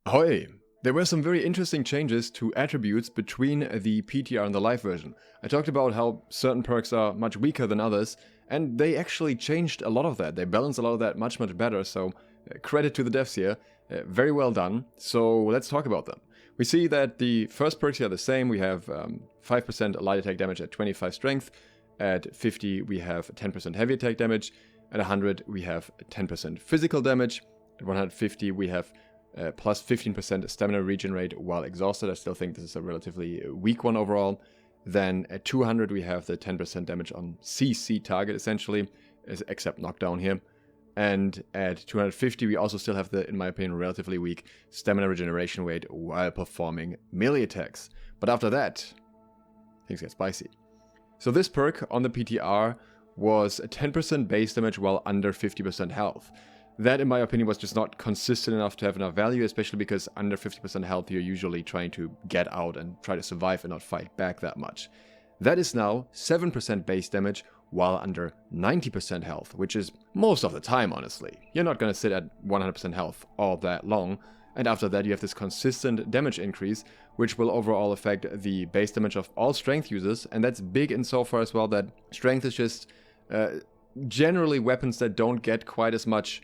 Ahoy! There were some very interesting changes to attributes between the PTR and the live version. I talked about how certain perks are much weaker than others, and they actually changed a lot of that. They balanced a lot of that much better, so credit to the devs here. Very well done. So let's talk about them. We see that the first perks here are the same. We have 5% light attack damage at 25 strength. At 50 we have 10% heavy attack damage. At 100 we have 10% physical damage. At 150 we have plus 15% stamina regen rate while exhausted. I still think this is a relatively weak one overall. Then at 200 we have the 10% damage on CC target essentially, except knockdown here. And at 250 we also still have the, in my opinion, relatively weak stamina regeneration rate while performing melee attacks. But after that, things get spicy. So this perk on the PTR was 10% base damage while under 50% health. That, in my opinion, was just not consistent enough to have enough value, especially because under 50% health, you're usually trying to get out and try to survive and not fight back that much. That is now 7% base damage while under 90% health, which is most of the time, honestly. You're not going to sit at 100% health all that long, and after that you have this consistent damage increase, which will overall affect the base damage of all strength users, and that's big insofar as well that strength is just generally weapons that don't get quite as much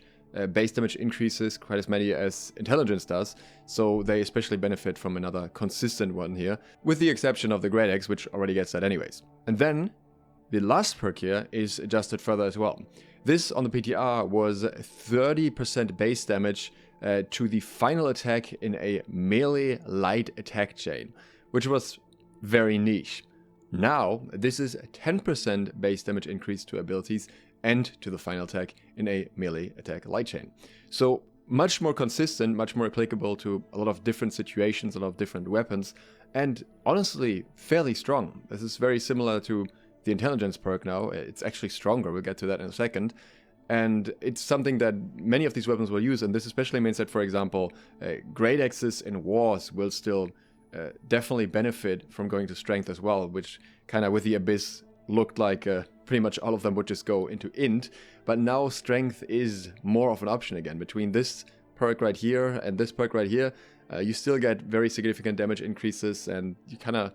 base damage increases, quite as many as intelligence does, so they especially benefit from another consistent one here, with the exception of the DEX, which already gets that anyways. And then the last perk here is adjusted further as well. This on the PTR was 30% base damage to the final attack in a melee light attack chain, which was very niche. Now this is 10% base damage increase to abilities and to the final attack in a melee attack light chain. So much more consistent, much more applicable to a lot of different situations, a lot of different weapons, and honestly fairly strong. This is very similar to the intelligence perk now. It's actually stronger, we'll get to that in a second. And it's something that many of these weapons will use, and this especially means that, for example, great axes in wars will still definitely benefit from going to strength as well, which kind of with the Abyss looked like pretty much all of them would just go into INT, but now strength is more of an option again. Between this perk right here and this perk right here, you still get very significant damage increases, and you kind of,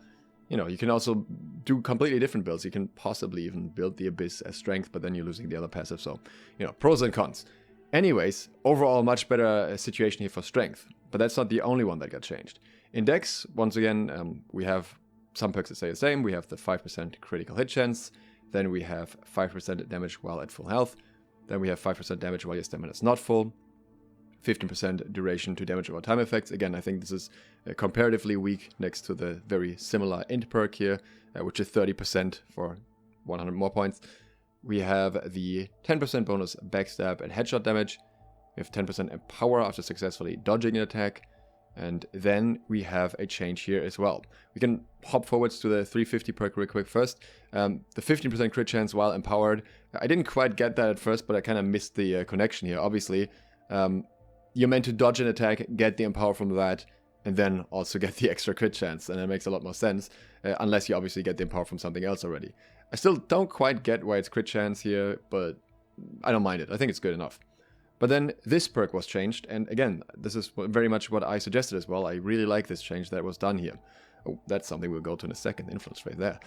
you can also do completely different builds. You can possibly even build the Abyss as strength, but then you're losing the other passive, so, pros and cons. Anyways, overall much better situation here for strength, but that's not the only one that got changed. In DEX, once again, we have some perks that stay the same. We have the 5% critical hit chance, then we have 5% damage while at full health, then we have 5% damage while your stamina is not full, 15% duration to damage over time effects. Again, I think this is comparatively weak next to the very similar INT perk here, which is 30% for 100 more points. We have the 10% bonus backstab and headshot damage. We have 10% empower after successfully dodging an attack. And then we have a change here as well. We can hop forwards to the 350 perk real quick first. The 15% crit chance while empowered. I didn't quite get that at first, but I kind of missed the connection here. Obviously, you're meant to dodge an attack, get the empower from that, and then also get the extra crit chance. And it makes a lot more sense, unless you obviously get the empower from something else already. I still don't quite get why it's crit chance here, but I don't mind it. I think it's good enough. But then this perk was changed, and again, this is very much what I suggested as well. I really like this change that was done here. Oh, that's something we'll go to in a second, influence right there.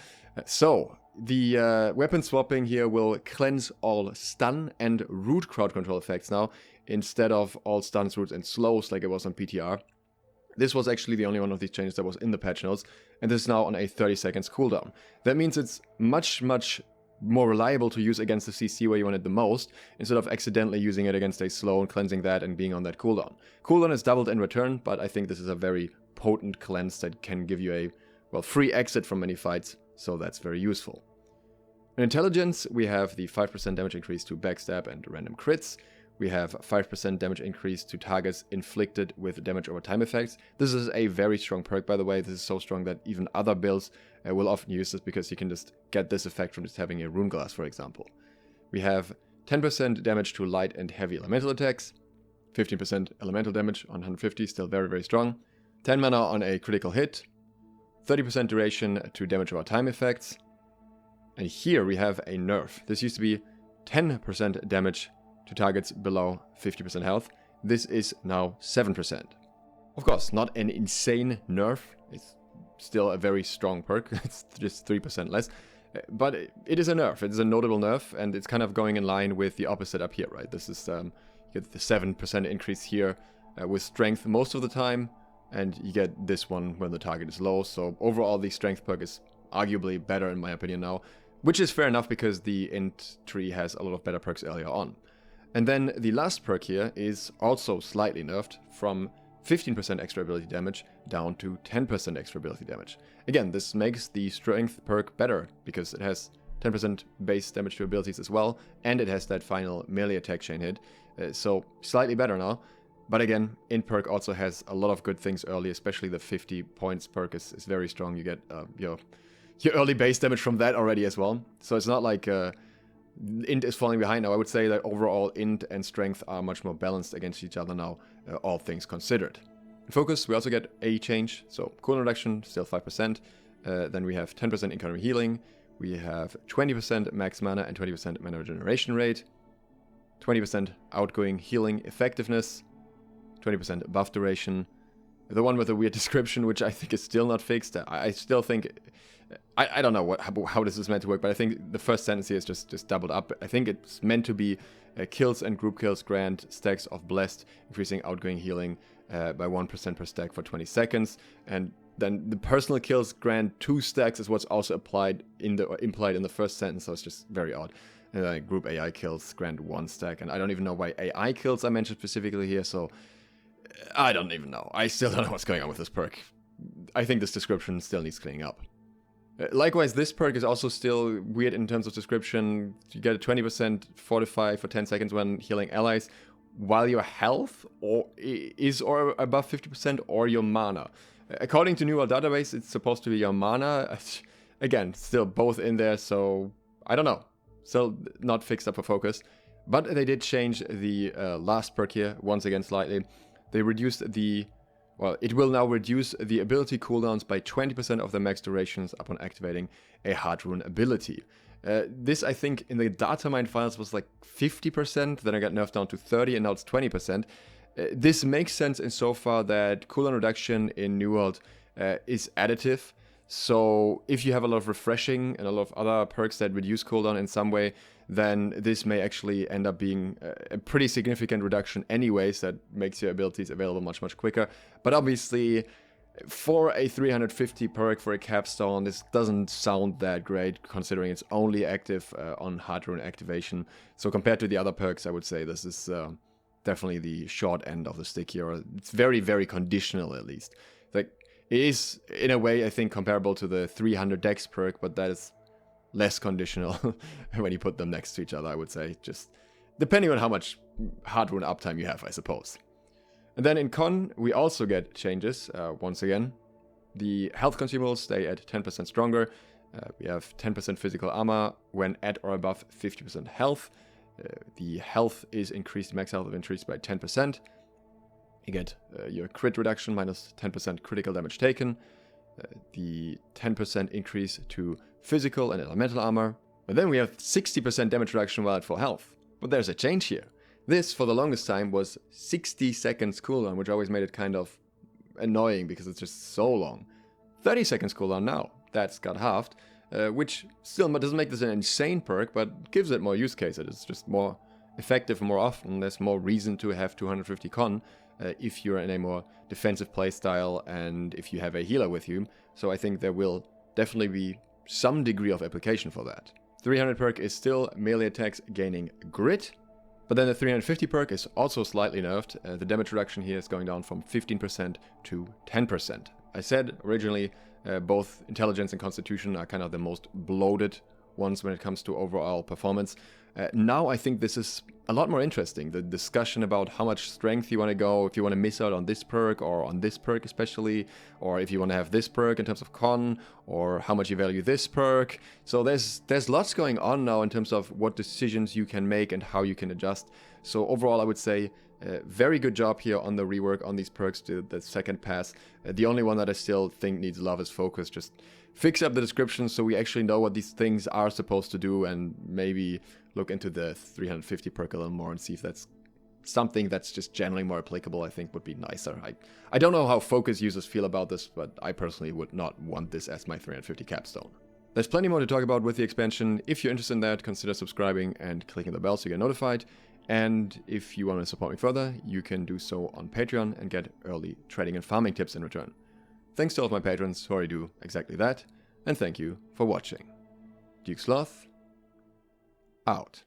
So, the weapon swapping here will cleanse all stun and root crowd control effects now, instead of all stuns, roots, and slows like it was on PTR. This was actually the only one of these changes that was in the patch notes, and this is now on a 30 seconds cooldown. That means it's much more reliable to use against the CC where you want it the most, instead of accidentally using it against a slow and cleansing that and being on that cooldown. Cooldown is doubled in return, but I think this is a very potent cleanse that can give you a, free exit from many fights, so that's very useful. In intelligence, we have the 5% damage increase to backstab and random crits. We have 5% damage increase to targets inflicted with damage over time effects. This is a very strong perk, by the way. This is so strong that even other builds will often use this, because you can just get this effect from just having a rune glass, for example. We have 10% damage to light and heavy elemental attacks, 15% elemental damage on 150, still very strong, 10 mana on a critical hit, 30% duration to damage over time effects, and here we have a nerf. This used to be 10% damage to targets below 50% health. This is now 7%. Of course, not an insane nerf. It's still a very strong perk. It's just 3% less. But it is a nerf. It is a notable nerf, and it's kind of going in line with the opposite up here, right? This is, you get the 7% increase here with strength most of the time, and you get this one when the target is low. So overall, the strength perk is arguably better in my opinion now, which is fair enough because the INT tree has a lot of better perks earlier on. And then the last perk here is also slightly nerfed from 15% extra ability damage down to 10% extra ability damage. Again, this makes the strength perk better because it has 10% base damage to abilities as well, and it has that final melee attack chain hit, so slightly better now. But again, INT perk also has a lot of good things early, especially the 50 points perk is very strong. You get your early base damage from that already as well. So it's not like INT is falling behind now. I would say that overall INT and strength are much more balanced against each other now, all things considered. In focus, we also get a change. So cooldown reduction, still 5%. Then we have 10% incoming healing. We have 20% max mana and 20% mana regeneration rate. 20% outgoing healing effectiveness. 20% buff duration. The one with a weird description, which I think is still not fixed. I still think... I don't know how this is meant to work, but I think the first sentence here is just doubled up. I think it's meant to be kills and group kills grant stacks of blessed, increasing outgoing healing by 1% per stack for 20 seconds. And then the personal kills grant 2 stacks is what's also implied in the first sentence, so it's just very odd. And then group AI kills grant 1 stack, and I don't even know why AI kills are mentioned specifically here, so I don't even know. I still don't know what's going on with this perk. I think this description still needs cleaning up. Likewise, this perk is also still weird in terms of description. You get a 20% fortify for 10 seconds when healing allies, while your health is above 50% or your mana. According to New World Database, it's supposed to be your mana. Again, still both in there, so I don't know. Still not fixed up for focus. But they did change the last perk here, once again slightly. They reduced the... Well, it will now reduce the ability cooldowns by 20% of the max durations upon activating a hard rune ability. This, I think, in the data mine files was like 50%, then I got nerfed down to 30%, and now it's 20%. This makes sense insofar that cooldown reduction in New World is additive. So if you have a lot of refreshing and a lot of other perks that reduce cooldown in some way, then this may actually end up being a pretty significant reduction anyways that makes your abilities available much, much quicker. But obviously, for a 350 perk for a capstone, this doesn't sound that great considering it's only active on hard rune activation. So compared to the other perks, I would say this is definitely the short end of the stick here. It's very, very conditional at least. Like, it is, in a way, I think, comparable to the 300 DEX perk, but that is less conditional when you put them next to each other, I would say. Just depending on how much hard rune uptime you have, I suppose. And then in con, we also get changes. Once again, the health consumables stay at 10% stronger. We have 10% physical armor when at or above 50% health. The health is increased, max health is increased by 10%. You get your crit reduction minus 10% critical damage taken. The 10% increase to physical and elemental armor. And then we have 60% damage reduction while at full health. But there's a change here. This, for the longest time, was 60 seconds cooldown, which always made it kind of annoying because it's just so long. 30 seconds cooldown now. That's got halved, which still doesn't make this an insane perk, but gives it more use cases. It's just more effective more often. There's more reason to have 250 con if you're in a more defensive playstyle and if you have a healer with you. So I think there will definitely be some degree of application for that. 300 perk is still melee attacks gaining grit, but then the 350 perk is also slightly nerfed. The damage reduction here is going down from 15% to 10%. I said originally both intelligence and constitution are kind of the most bloated ones when it comes to overall performance. Now I think this is a lot more interesting. The discussion about how much strength you want to go, if you want to miss out on this perk or on this perk especially, or if you want to have this perk in terms of con, or how much you value this perk. So there's lots going on now in terms of what decisions you can make and how you can adjust. So overall I would say very good job here on the rework on these perks to the second pass. The only one that I still think needs love is focus. Just fix up the description so we actually know what these things are supposed to do, and maybe look into the 350 perk a little more and see if that's something that's just generally more applicable, I think, would be nicer. I don't know how focus users feel about this, but I personally would not want this as my 350 capstone. There's plenty more to talk about with the expansion. If you're interested in that, consider subscribing and clicking the bell so you get notified. And if you want to support me further, you can do so on Patreon and get early trading and farming tips in return. Thanks to all of my patrons who already do exactly that, and thank you for watching. SLOTH, out.